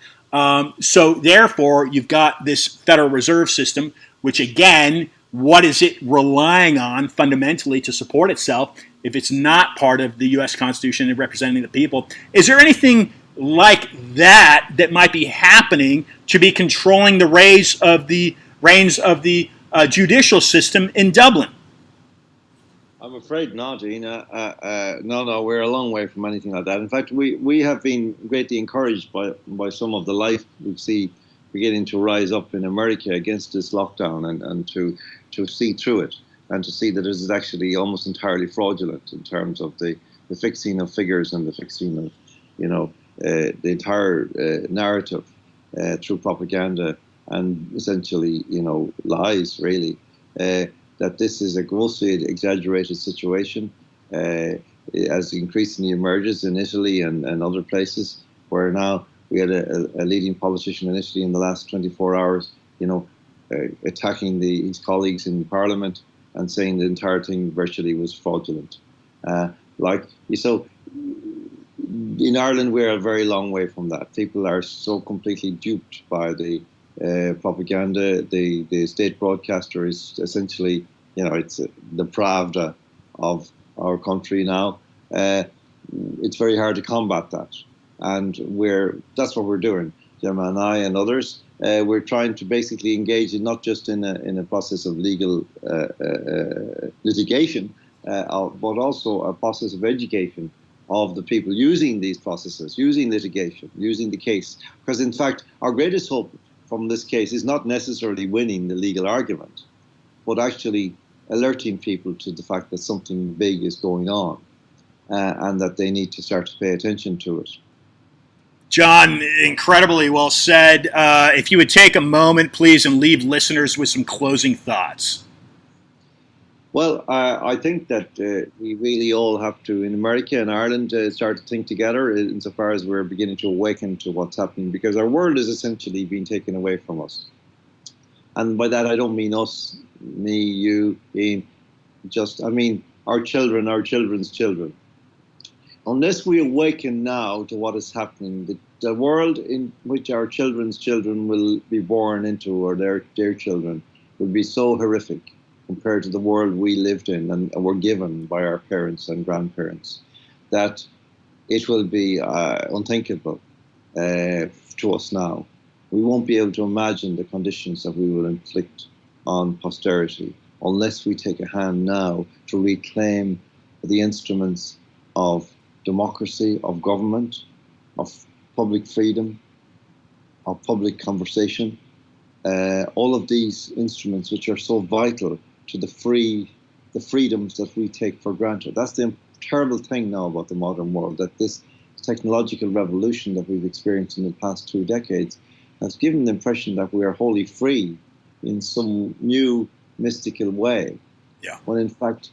So therefore, you've got this Federal Reserve System, which again, what is it relying on fundamentally to support itself if it's not part of the U.S. Constitution and representing the people? Is there anything like that might be happening to be controlling the reins of the judicial system in Dublin? I'm afraid not, Ian. No, we're a long way from anything like that. In fact, we have been greatly encouraged by some of the life we see beginning to rise up in America against this lockdown, and to see through it, and to see that this is actually almost entirely fraudulent in terms of the fixing of figures and the fixing of, the entire narrative through propaganda and essentially, lies, really. That this is a grossly exaggerated situation, as increasingly emerges in Italy and other places, where now we had a leading politician in Italy in the last 24 hours, attacking his colleagues in Parliament and saying the entire thing virtually was fraudulent. So in Ireland, we're a very long way from that. People are so completely duped by the propaganda. The state broadcaster is essentially, it's the Pravda of our country now. It's very hard to combat that, and that's what we're doing, Gemma and I and others. We're trying to basically engage in not just in a process of legal litigation, but also a process of education of the people using these processes, using litigation, using the case. Because in fact, our greatest hope from this case is not necessarily winning the legal argument, but actually alerting people to the fact that something big is going on, and that they need to start to pay attention to it. John, incredibly well said. If you would take a moment, please, and leave listeners with some closing thoughts. Well, I think that we really all have to, in America and Ireland, start to think together insofar as we're beginning to awaken to what's happening, because our world is essentially being taken away from us. And by that, I don't mean us, me, you, Ian, I mean our children, our children's children. Unless we awaken now to what is happening, the world in which our children's children will be born into, or their children, will be so horrific compared to the world we lived in and were given by our parents and grandparents, that it will be unthinkable to us now. We won't be able to imagine the conditions that we will inflict on posterity unless we take a hand now to reclaim the instruments of democracy, of government, of public freedom, of public conversation. All of these instruments which are so vital to the freedoms that we take for granted. That's the terrible thing now about the modern world, that this technological revolution that we've experienced in the past 2 decades has given the impression that we are wholly free in some new mystical way. Yeah. When in fact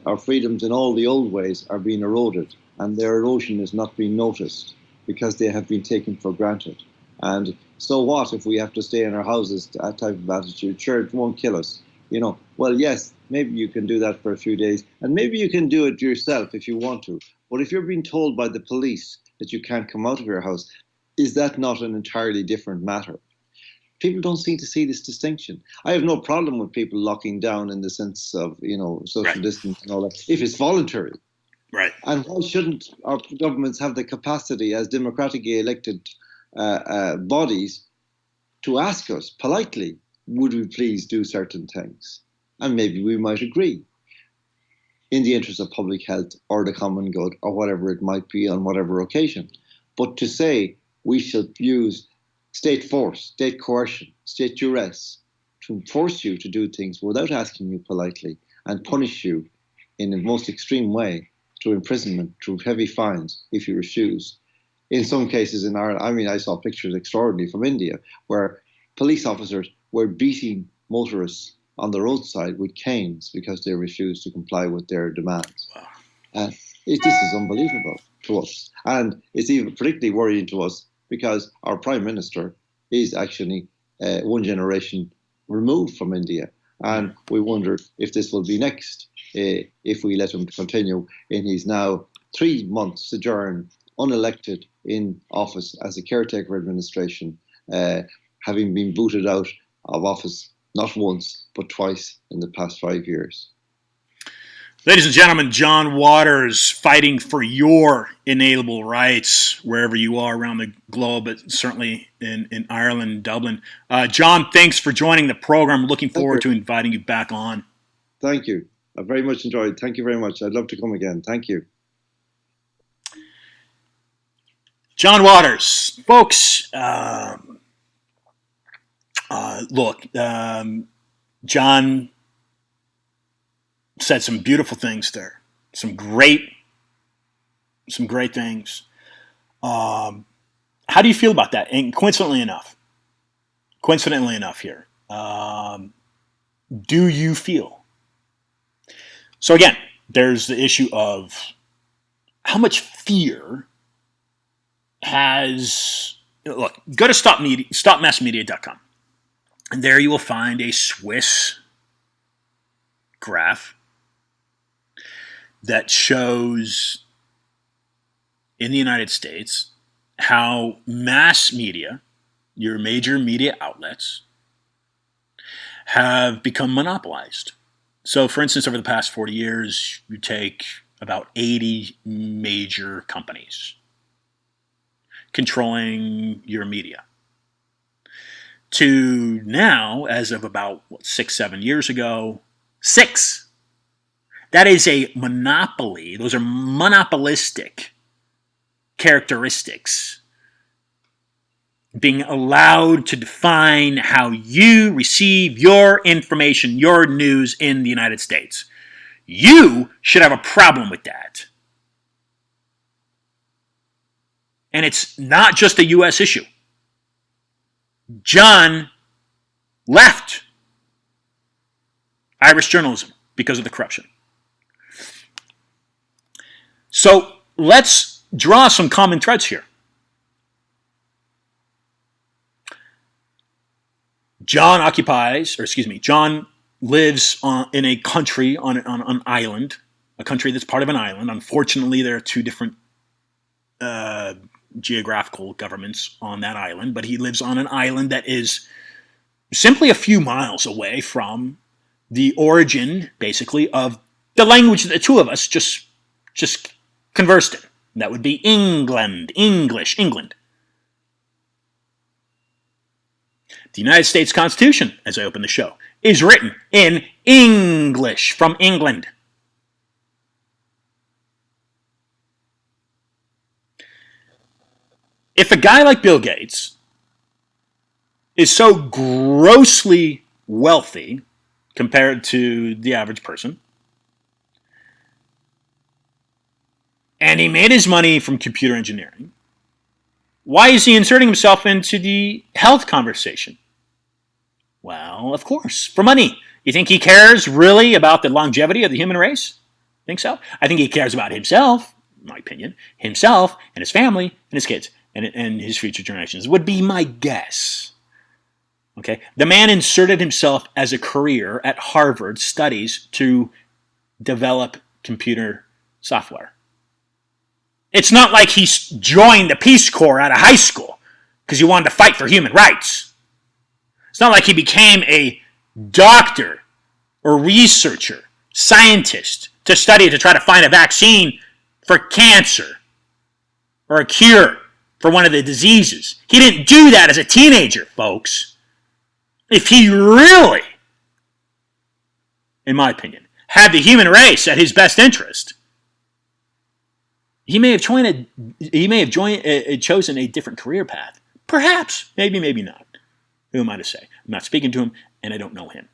our freedoms in all the old ways are being eroded, and their erosion is not being noticed because they have been taken for granted. And so what if we have to stay in our houses, that type of attitude? Sure, it won't kill us. Well, yes, maybe you can do that for a few days, and maybe you can do it yourself if you want to. But if you're being told by the police that you can't come out of your house, is that not an entirely different matter? People don't seem to see this distinction. I have no problem with people locking down in the sense of, social distance and all that, if it's voluntary. Right. And why shouldn't our governments have the capacity as democratically elected bodies to ask us politely, would we please do certain things? And maybe we might agree in the interest of public health or the common good or whatever it might be on whatever occasion. But to say we should use state force, state coercion, state duress to force you to do things without asking you politely and punish you in the most extreme way through imprisonment, through heavy fines if you refuse. In some cases in Ireland, I saw pictures extraordinary from India where police officers were beating motorists on the roadside with canes because they refused to comply with their demands. Wow. This is unbelievable to us. And it's even particularly worrying to us because our Prime Minister is actually one generation removed from India. And we wonder if this will be next, if we let him continue in his now 3 months sojourn, unelected in office as a caretaker administration, having been booted out of office not once, but twice in the past 5 years. Ladies and gentlemen, John Waters fighting for your inalienable rights wherever you are around the globe, but certainly in Ireland, Dublin. John, thanks for joining the program. Looking forward to inviting you back on. Thank you. I very much enjoyed it. Thank you very much. I'd love to come again. Thank you. John Waters. Folks, look, John said some beautiful things there. Some great things. How do you feel about that? And coincidentally enough here, do you feel? So again, there's the issue of how much fear has... Look, go to stopmassmedia.com. And there you will find a Swiss graph that shows in the United States how mass media, your major media outlets, have become monopolized. So, for instance, over the past 40 years, you take about 80 major companies controlling your media. To now, as of about 6-7 years ago, 6. That is a monopoly. Those are monopolistic characteristics. Being allowed to define how you receive your information, your news in the United States. You should have a problem with that. And it's not just a U.S. issue. John left Irish journalism because of the corruption. So let's draw some common threads here. John lives in a country on an island, a country that's part of an island. Unfortunately, there are 2 different geographical governments on that island, but he lives on an island that is simply a few miles away from the origin, basically, of the language that the 2 of us just conversed in. That would be English. The United States Constitution, as I open the show, is written in English from England. If a guy like Bill Gates is so grossly wealthy compared to the average person, and he made his money from computer engineering, why is he inserting himself into the health conversation? Well, of course, for money. You think he cares really about the longevity of the human race? Think so? I think he cares about himself, in my opinion, himself and his family and his kids and his future generations would be my guess. Okay, the man inserted himself as a career at Harvard studies to develop computer software. It's not like he joined the Peace Corps out of high school because he wanted to fight for human rights. It's not like he became a doctor or researcher, scientist to study to try to find a vaccine for cancer or a cure for one of the diseases. He didn't do that as a teenager, folks. If he really, in my opinion, had the human race at his best interest, he may have chosen a different career path. Perhaps, maybe not. Who am I to say? I'm not speaking to him, and I don't know him.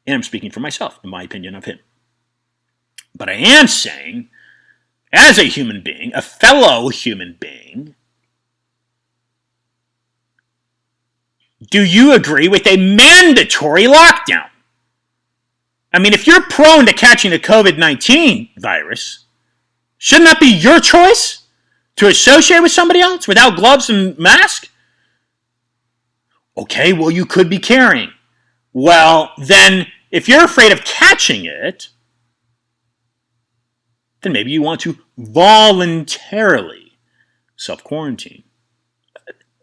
And I'm speaking for myself, in my opinion of him. But I am saying, as a human being, a fellow human being, do you agree with a mandatory lockdown? I mean, if you're prone to catching the COVID-19 virus, shouldn't that be your choice to associate with somebody else without gloves and mask? Okay, well, you could be carrying. Well, then, if you're afraid of catching it, then maybe you want to voluntarily self-quarantine.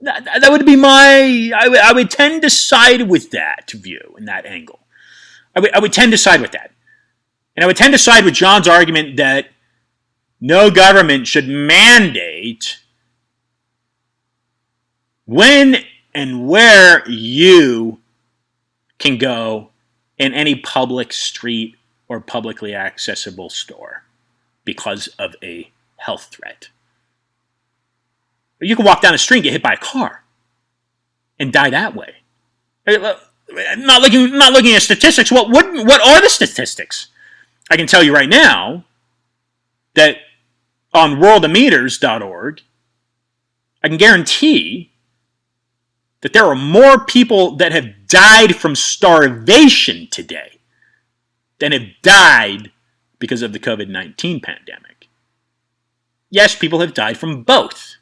That would be I would tend to side with that view and that angle. I would tend to side with that. And I would tend to side with John's argument that no government should mandate when and where you can go in any public street or publicly accessible store because of a health threat. You can walk down the street and get hit by a car and die that way. Not looking at statistics. What are the statistics? I can tell you right now that on worldometers.org, I can guarantee that there are more people that have died from starvation today than have died because of the COVID-19 pandemic. Yes, people have died from both.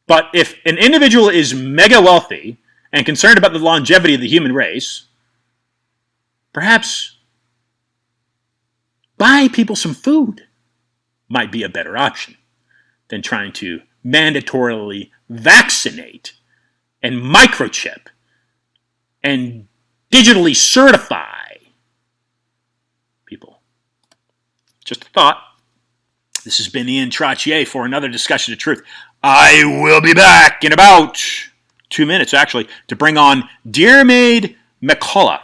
But if an individual is mega wealthy and concerned about the longevity of the human race, perhaps buy people some food might be a better option than trying to mandatorily vaccinate and microchip and digitally certify people. Just a thought. This has been Ian Trottier for another discussion of truth. I will be back in about 2 minutes, actually, to bring on Dear Maid McCullough.